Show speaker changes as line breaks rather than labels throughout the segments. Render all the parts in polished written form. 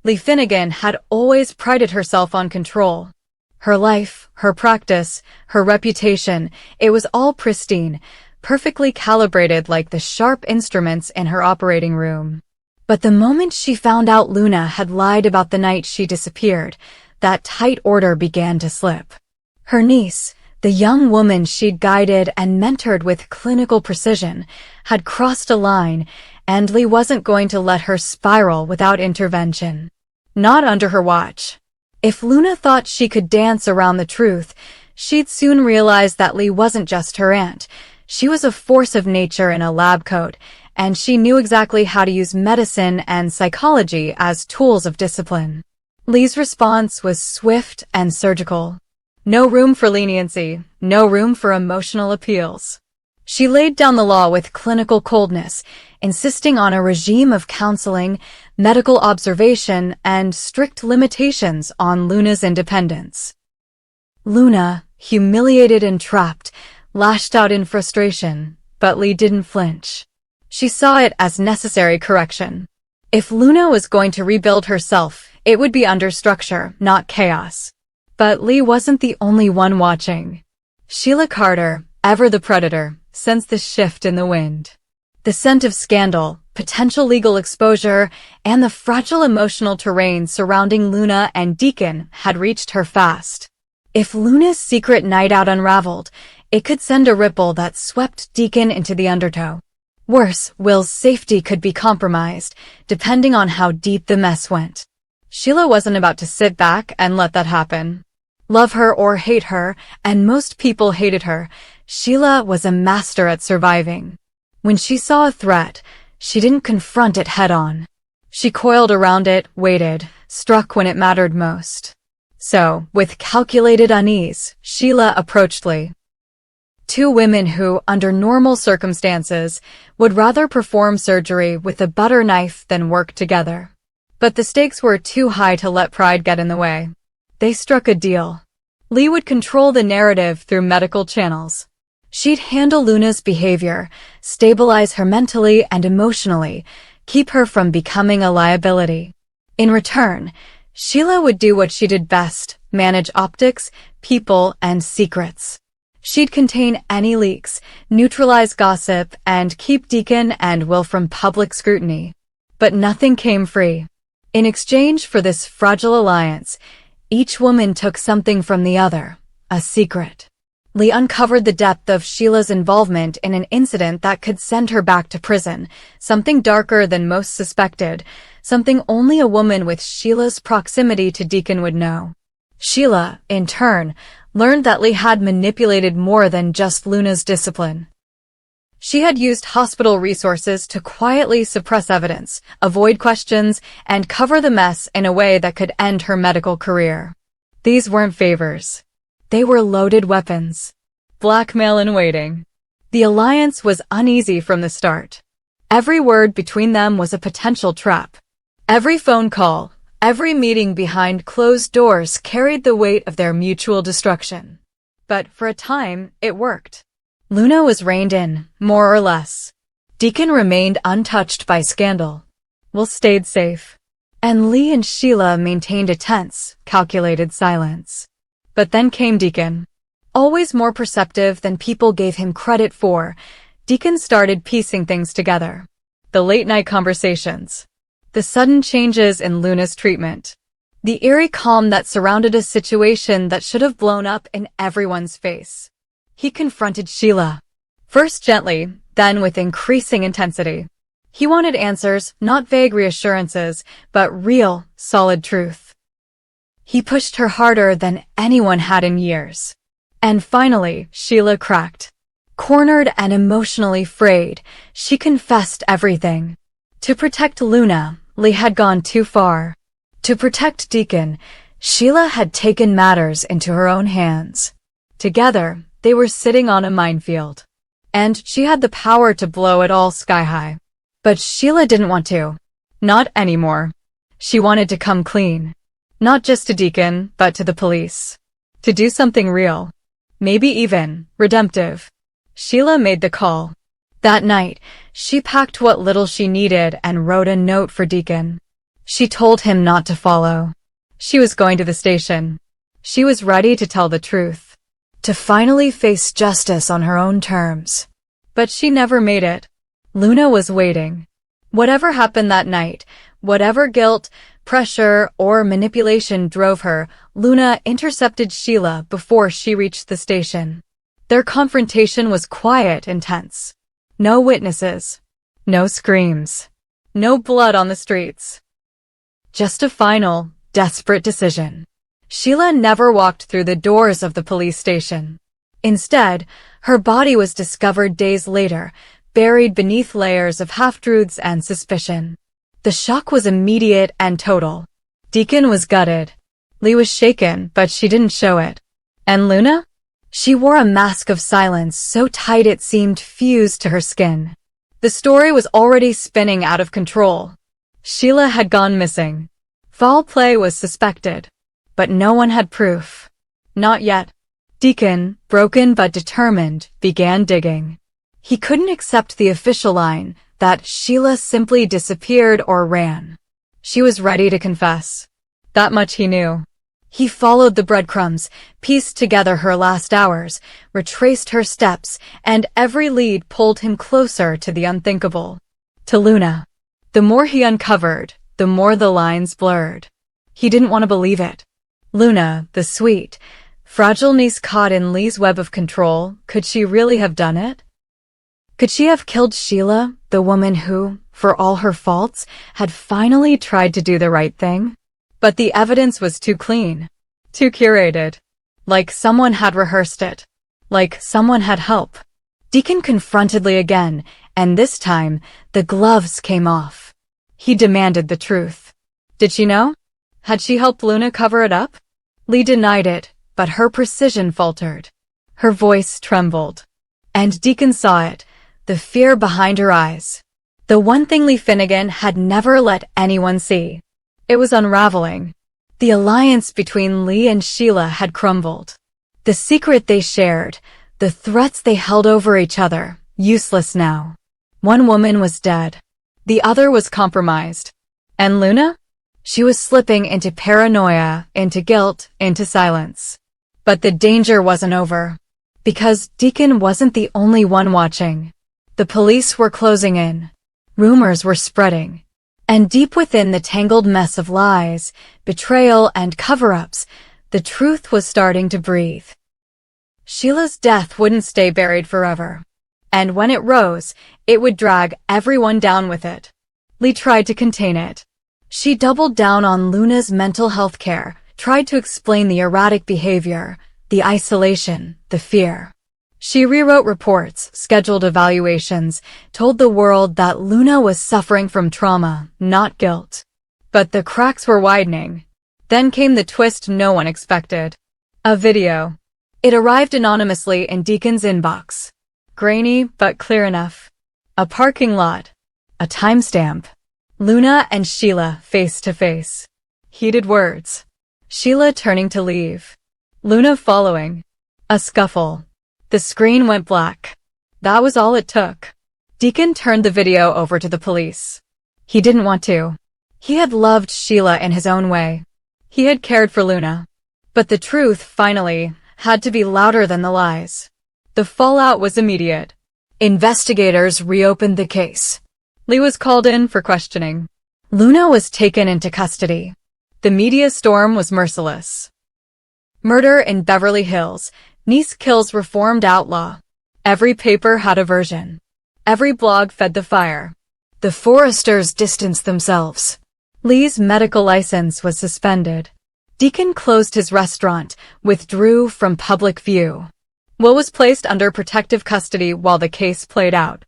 Lee Finnegan had always prided herself on control. Her life, her practice, her reputation, it was all pristine, perfectly calibrated like the sharp instruments in her operating room. But the moment she found out Luna had lied about the night she disappeared, that tight order began to slip. Her niece, the young woman she'd guided and mentored with clinical precision, had crossed a line, and Lee wasn't going to let her spiral without intervention. Not under her watch. If Luna thought she could dance around the truth, she'd soon realize that Lee wasn't just her aunt. She was a force of nature in a lab coat, and she knew exactly how to use medicine and psychology as tools of discipline. Lee's response was swift and surgical. No room for leniency, no room for emotional appeals. She laid down the law with clinical coldness, insisting on a regime of counseling, medical observation, and strict limitations on Luna's independence. Luna, humiliated and trapped, lashed out in frustration, but Lee didn't flinch. She saw it as necessary correction. If Luna was going to rebuild herself, it would be under structure, not chaos. But Lee wasn't the only one watching. Sheila Carter, ever the predator, sensed the shift in the wind. The scent of scandal, potential legal exposure, and the fragile emotional terrain surrounding Luna and Deacon had reached her fast. If Luna's secret night out unraveled, it could send a ripple that swept Deacon into the undertow. Worse, Will's safety could be compromised, depending on how deep the mess went. Sheila wasn't about to sit back and let that happen. Love her or hate her, and most people hated her, Sheila was a master at surviving. When she saw a threat, she didn't confront it head-on. She coiled around it, waited, struck when it mattered most. So, with calculated unease, Sheila approached Lee. Two women who, under normal circumstances, would rather perform surgery with a butter knife than work together. But the stakes were too high to let pride get in the way. They struck a deal. Lee would control the narrative through medical channels. She'd handle Luna's behavior, stabilize her mentally and emotionally, keep her from becoming a liability. In return, Sheila would do what she did best, manage optics, people, and secrets. She'd contain any leaks, neutralize gossip, and keep Deacon and Will from public scrutiny. But nothing came free. In exchange for this fragile alliance, each woman took something from the other, a secret. Lee uncovered the depth of Sheila's involvement in an incident that could send her back to prison, something darker than most suspected, something only a woman with Sheila's proximity to Deacon would know. Sheila, in turn, learned that Lee had manipulated more than just Luna's discipline. She had used hospital resources to quietly suppress evidence, avoid questions, and cover the mess in a way that could end her medical career. These weren't favors. They were loaded weapons. Blackmail in waiting. The alliance was uneasy from the start. Every word between them was a potential trap. Every phone call, every meeting behind closed doors carried the weight of their mutual destruction. But for a time, it worked. Luna was reined in, more or less. Deacon remained untouched by scandal. Will stayed safe. And Lee and Sheila maintained a tense, calculated silence. But then came Deacon. Always more perceptive than people gave him credit for, Deacon started piecing things together. The late-night conversations. The sudden changes in Luna's treatment. The eerie calm that surrounded a situation that should have blown up in everyone's face. He confronted Sheila. First gently, then with increasing intensity. He wanted answers, not vague reassurances, but real, solid truth. He pushed her harder than anyone had in years. And finally, Sheila cracked. Cornered and emotionally frayed, she confessed everything. To protect Luna, Lee had gone too far. To protect Deacon, Sheila had taken matters into her own hands. Together, they were sitting on a minefield. And she had the power to blow it all sky high. But Sheila didn't want to. Not anymore. She wanted to come clean. Not just to Deacon, but to the police. To do something real. Maybe even redemptive. Sheila made the call. That night, she packed what little she needed and wrote a note for Deacon. She told him not to follow. She was going to the station. She was ready to tell the truth, to finally face justice on her own terms. But she never made it. Luna was waiting. Whatever happened that night, whatever guilt, pressure, or manipulation drove her, Luna intercepted Sheila before she reached the station. Their confrontation was quiet and tense. No witnesses. No screams. No blood on the streets. Just a final, desperate decision. Sheila never walked through the doors of the police station. Instead, her body was discovered days later, buried beneath layers of half-truths and suspicion. The shock was immediate and total. Deacon was gutted. Lee was shaken, but she didn't show it. And Luna? She wore a mask of silence so tight it seemed fused to her skin. The story was already spinning out of control. Sheila had gone missing. Foul play was suspected. But no one had proof. Not yet. Deacon, broken but determined, began digging. He couldn't accept the official line that Sheila simply disappeared or ran. She was ready to confess. That much he knew. He followed the breadcrumbs, pieced together her last hours, retraced her steps, and every lead pulled him closer to the unthinkable. To Luna. The more he uncovered, the more the lines blurred. He didn't want to believe it. Luna, the sweet, fragile niece caught in Lee's web of control, could she really have done it? Could she have killed Sheila, the woman who, for all her faults, had finally tried to do the right thing? But the evidence was too clean, too curated. Like someone had rehearsed it. Like someone had help. Deacon confronted Lee again, and this time, the gloves came off. He demanded the truth. Did she know? Had she helped Luna cover it up? Lee denied it, but her precision faltered. Her voice trembled. And Deacon saw it, the fear behind her eyes. The one thing Lee Finnegan had never let anyone see. It was unraveling. The alliance between Lee and Sheila had crumbled. The secret they shared, the threats they held over each other, useless now. One woman was dead. The other was compromised. And Luna? She was slipping into paranoia, into guilt, into silence. But the danger wasn't over. Because Deacon wasn't the only one watching. The police were closing in. Rumors were spreading. And deep within the tangled mess of lies, betrayal, and cover-ups, the truth was starting to breathe. Sheila's death wouldn't stay buried forever. And when it rose, it would drag everyone down with it. Lee tried to contain it. She doubled down on Luna's mental health care, tried to explain the erratic behavior, the isolation, the fear. She rewrote reports, scheduled evaluations, told the world that Luna was suffering from trauma, not guilt. But the cracks were widening. Then came the twist no one expected. A video. It arrived anonymously in Deacon's inbox. Grainy, but clear enough. A parking lot. A timestamp. Luna and Sheila face to face. Heated words. Sheila turning to leave. Luna following. A scuffle. The screen went black. That was all it took. Deacon turned the video over to the police. He didn't want to. He had loved Sheila in his own way. He had cared for Luna. But the truth, finally, had to be louder than the lies. The fallout was immediate. Investigators reopened the case. Lee was called in for questioning. Luna was taken into custody. The media storm was merciless. Murder in Beverly Hills. Niece kills reformed outlaw. Every paper had a version. Every blog fed the fire. The Forresters distanced themselves. Lee's medical license was suspended. Deacon closed his restaurant, withdrew from public view. Will was placed under protective custody while the case played out.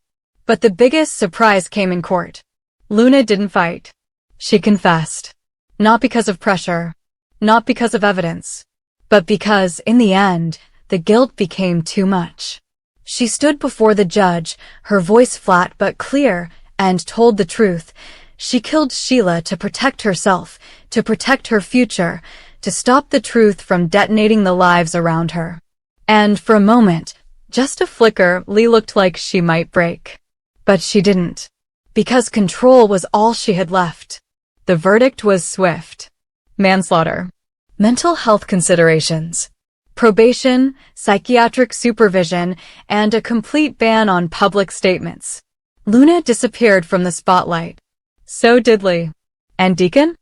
But the biggest surprise came in court. Luna didn't fight. She confessed. Not because of pressure. Not because of evidence. But because, in the end, the guilt became too much. She stood before the judge, her voice flat but clear, and told the truth. She killed Sheila to protect herself, to protect her future, to stop the truth from detonating the lives around her. And for a moment, just a flicker, Lee looked like she might break. But she didn't. Because control was all she had left. The verdict was swift. Manslaughter. Mental health considerations. Probation, psychiatric supervision, and a complete ban on public statements. Luna disappeared from the spotlight. So did Lee. And Deacon?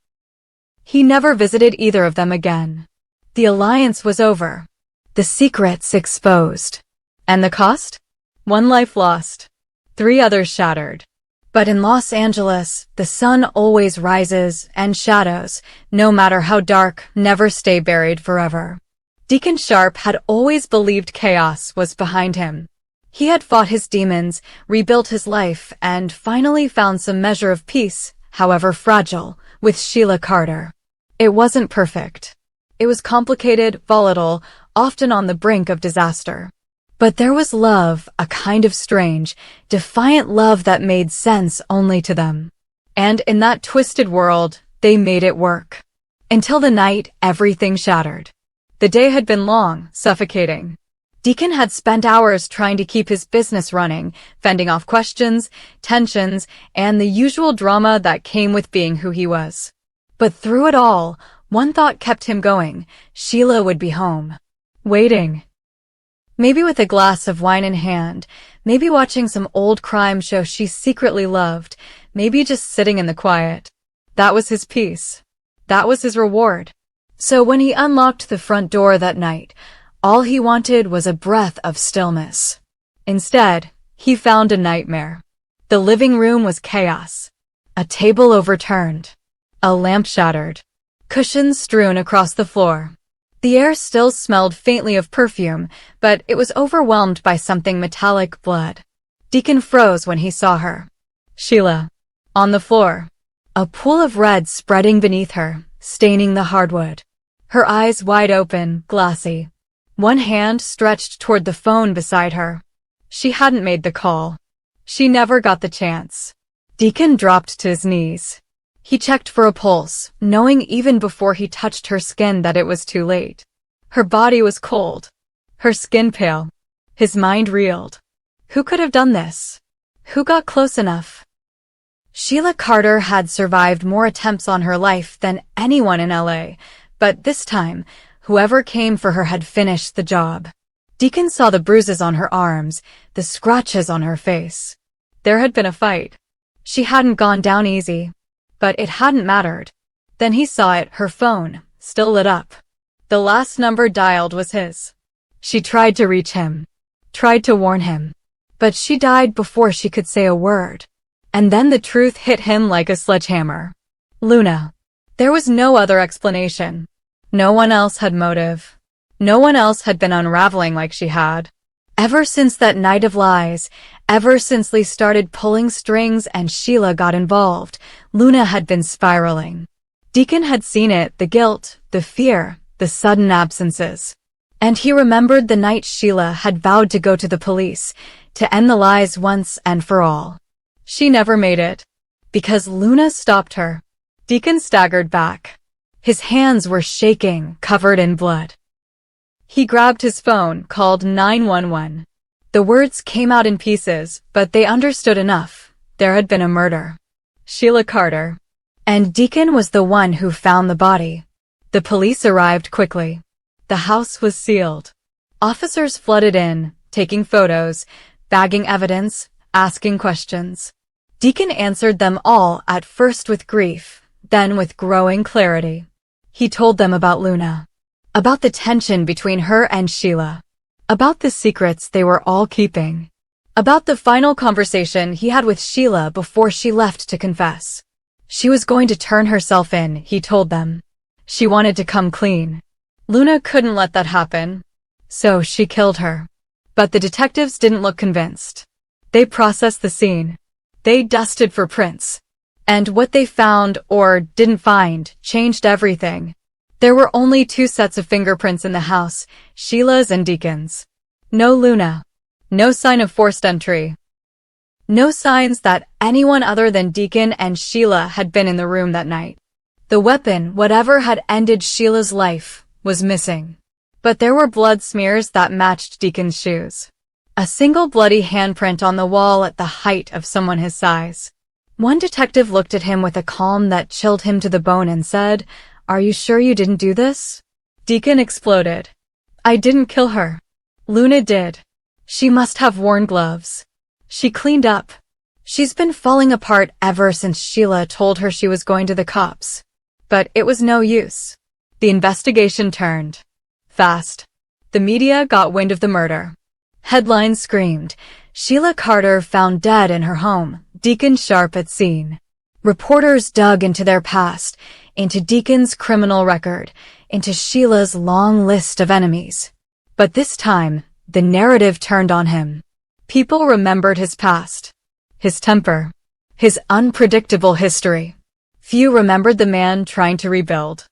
He never visited either of them again. The alliance was over. The secrets exposed. And the cost? 1 life lost. 3 others shattered. But in Los Angeles, the sun always rises, and shadows, no matter how dark, never stay buried forever. Deacon Sharp had always believed chaos was behind him. He had fought his demons, rebuilt his life, and finally found some measure of peace, however fragile, with Sheila Carter. It wasn't perfect. It was complicated, volatile, often on the brink of disaster. But there was love, a kind of strange, defiant love that made sense only to them. And in that twisted world, they made it work. Until the night, everything shattered. The day had been long, suffocating. Deacon had spent hours trying to keep his business running, fending off questions, tensions, and the usual drama that came with being who he was. But through it all, one thought kept him going. Sheila would be home. Waiting. Maybe with a glass of wine in hand, maybe watching some old crime show she secretly loved, maybe just sitting in the quiet. That was his peace. That was his reward. So when he unlocked the front door that night, all he wanted was a breath of stillness. Instead, he found a nightmare. The living room was chaos. A table overturned. A lamp shattered. Cushions strewn across the floor. The air still smelled faintly of perfume, but it was overwhelmed by something metallic blood. Deacon froze when he saw her. Sheila. On the floor. A pool of red spreading beneath her, staining the hardwood. Her eyes wide open, glassy. One hand stretched toward the phone beside her. She hadn't made the call. She never got the chance. Deacon dropped to his knees. He checked for a pulse, knowing even before he touched her skin that it was too late. Her body was cold. Her skin pale. His mind reeled. Who could have done this? Who got close enough? Sheila Carter had survived more attempts on her life than anyone in LA, but this time, whoever came for her had finished the job. Deacon saw the bruises on her arms, the scratches on her face. There had been a fight. She hadn't gone down easy. But it hadn't mattered. Then he saw it, her phone, still lit up. The last number dialed was his. She tried to reach him. Tried to warn him. But she died before she could say a word. And then the truth hit him like a sledgehammer. Luna. There was no other explanation. No one else had motive. No one else had been unraveling like she had. Ever since that night of lies, ever since Lee started pulling strings and Sheila got involved, Luna had been spiraling. Deacon had seen it, the guilt, the fear, the sudden absences. And he remembered the night Sheila had vowed to go to the police, to end the lies once and for all. She never made it. Because Luna stopped her. Deacon staggered back. His hands were shaking, covered in blood. He grabbed his phone, called 911. The words came out in pieces, but they understood enough. There had been a murder. Sheila Carter. And Deacon was the one who found the body. The police arrived quickly. The house was sealed. Officers flooded in, taking photos, bagging evidence, asking questions. Deacon answered them all, at first with grief, then with growing clarity. He told them about Luna. About the tension between her and Sheila. About the secrets they were all keeping. About the final conversation he had with Sheila before she left to confess. She was going to turn herself in, he told them. She wanted to come clean. Luna couldn't let that happen. So she killed her. But the detectives didn't look convinced. They processed the scene. They dusted for prints. And what they found, or didn't find, changed everything. There were only 2 sets of fingerprints in the house, Sheila's and Deacon's. No Luna. No sign of forced entry. No signs that anyone other than Deacon and Sheila had been in the room that night. The weapon, whatever had ended Sheila's life, was missing. But there were blood smears that matched Deacon's shoes. A single bloody handprint on the wall at the height of someone his size. One detective looked at him with a calm that chilled him to the bone and said, "Are you sure you didn't do this?" Deacon exploded. "I didn't kill her. Luna did. She must have worn gloves. She cleaned up. She's been falling apart ever since Sheila told her she was going to the cops. But it was no use." The investigation turned fast. The media got wind of the murder. Headlines screamed, "Sheila Carter found dead in her home, Deacon sharp at scene." Reporters dug into their past, into Deacon's criminal record, into Sheila's long list of enemies. But this time, the narrative turned on him. People remembered his past, his temper, his unpredictable history. Few remembered the man trying to rebuild.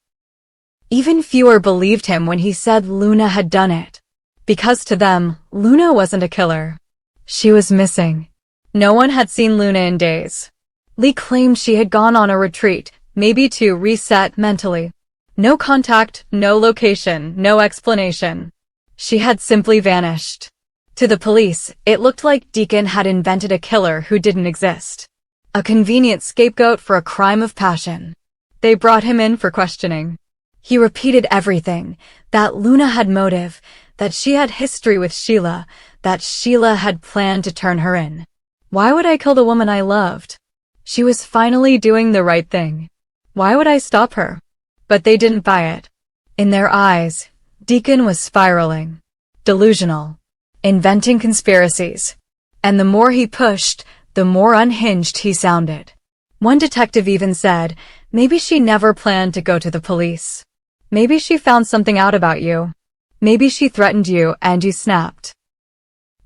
Even fewer believed him when he said Luna had done it. Because to them, Luna wasn't a killer. She was missing. No one had seen Luna in days. Lee claimed she had gone on a retreat, maybe to reset mentally. No contact, no location, no explanation. She had simply vanished. To the police, it looked like Deacon had invented a killer who didn't exist. A convenient scapegoat for a crime of passion. They brought him in for questioning. He repeated everything, that Luna had motive, that she had history with Sheila, that Sheila had planned to turn her in. Why would I kill the woman I loved? She was finally doing the right thing. Why would I stop her? But they didn't buy it. In their eyes, Deacon was spiraling, delusional, inventing conspiracies. And the more he pushed, the more unhinged he sounded. One detective even said, "Maybe she never planned to go to the police. Maybe she found something out about you. Maybe she threatened you and you snapped."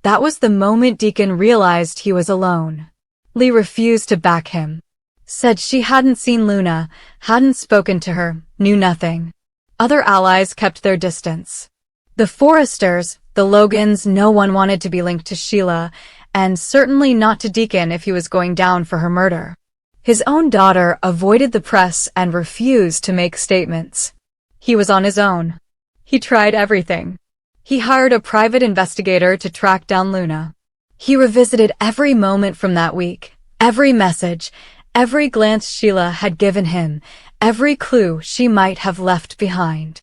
That was the moment Deacon realized he was alone. Lee refused to back him. Said she hadn't seen Luna, hadn't spoken to her, knew nothing. Other allies kept their distance. The Forresters, the Logans, no one wanted to be linked to Sheila, and certainly not to Deacon if he was going down for her murder. His own daughter avoided the press and refused to make statements. He was on his own. He tried everything. He hired a private investigator to track down Luna. He revisited every moment from that week, every message, every glance Sheila had given him, every clue she might have left behind.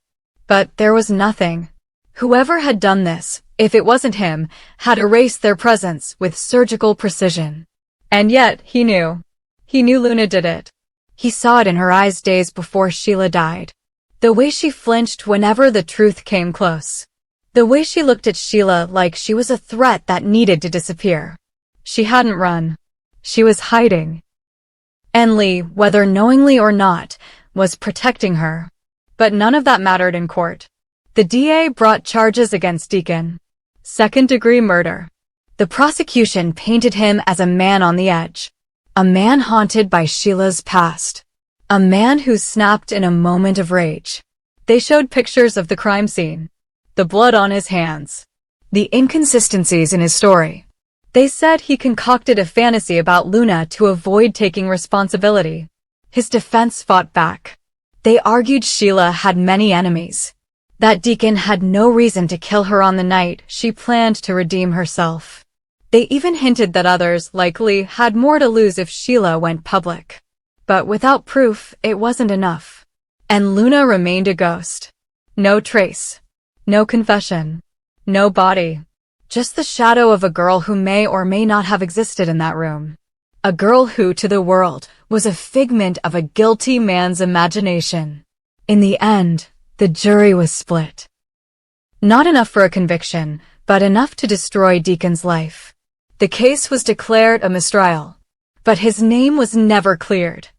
But there was nothing. Whoever had done this, if it wasn't him, had erased their presence with surgical precision. And yet, he knew. He knew Luna did it. He saw it in her eyes days before Sheila died. The way she flinched whenever the truth came close. The way she looked at Sheila like she was a threat that needed to disappear. She hadn't run. She was hiding. And Lee, whether knowingly or not, was protecting her. But none of that mattered in court. The DA brought charges against Deacon. Second-degree murder. The prosecution painted him as a man on the edge. A man haunted by Sheila's past. A man who snapped in a moment of rage. They showed pictures of the crime scene. The blood on his hands. The inconsistencies in his story. They said he concocted a fantasy about Luna to avoid taking responsibility. His defense fought back. They argued Sheila had many enemies. That Deacon had no reason to kill her on the night she planned to redeem herself. They even hinted that others, like Lee, had more to lose if Sheila went public. But without proof, it wasn't enough. And Luna remained a ghost. No trace. No confession. No body. Just the shadow of a girl who may or may not have existed in that room. A girl who, to the world, was a figment of a guilty man's imagination. In the end, the jury was split. Not enough for a conviction, but enough to destroy Deacon's life. The case was declared a mistrial. But his name was never cleared.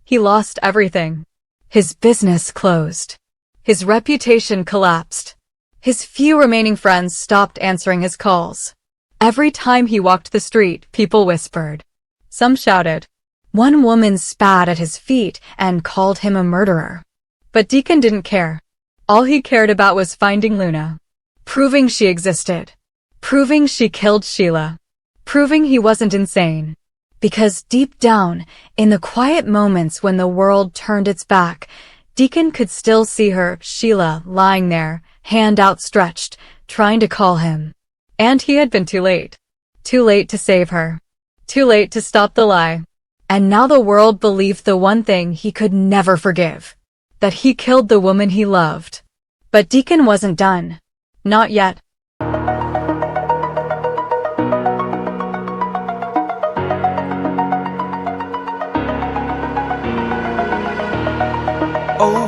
He lost everything. His business closed. His reputation collapsed. His few remaining friends stopped answering his calls. Every time he walked the street, people whispered. Some shouted. One woman spat at his feet and called him a murderer. But Deacon didn't care. All he cared about was finding Luna. Proving she existed. Proving she killed Sheila. Proving he wasn't insane. Because deep down, in the quiet moments when the world turned its back, Deacon could still see her, Sheila, lying there, hand outstretched, trying to call him. And he had been too late. Too late to save her. Too late to stop the lie. And now the world believed the one thing he could never forgive. That he killed the woman he loved. But Deacon wasn't done. Not yet.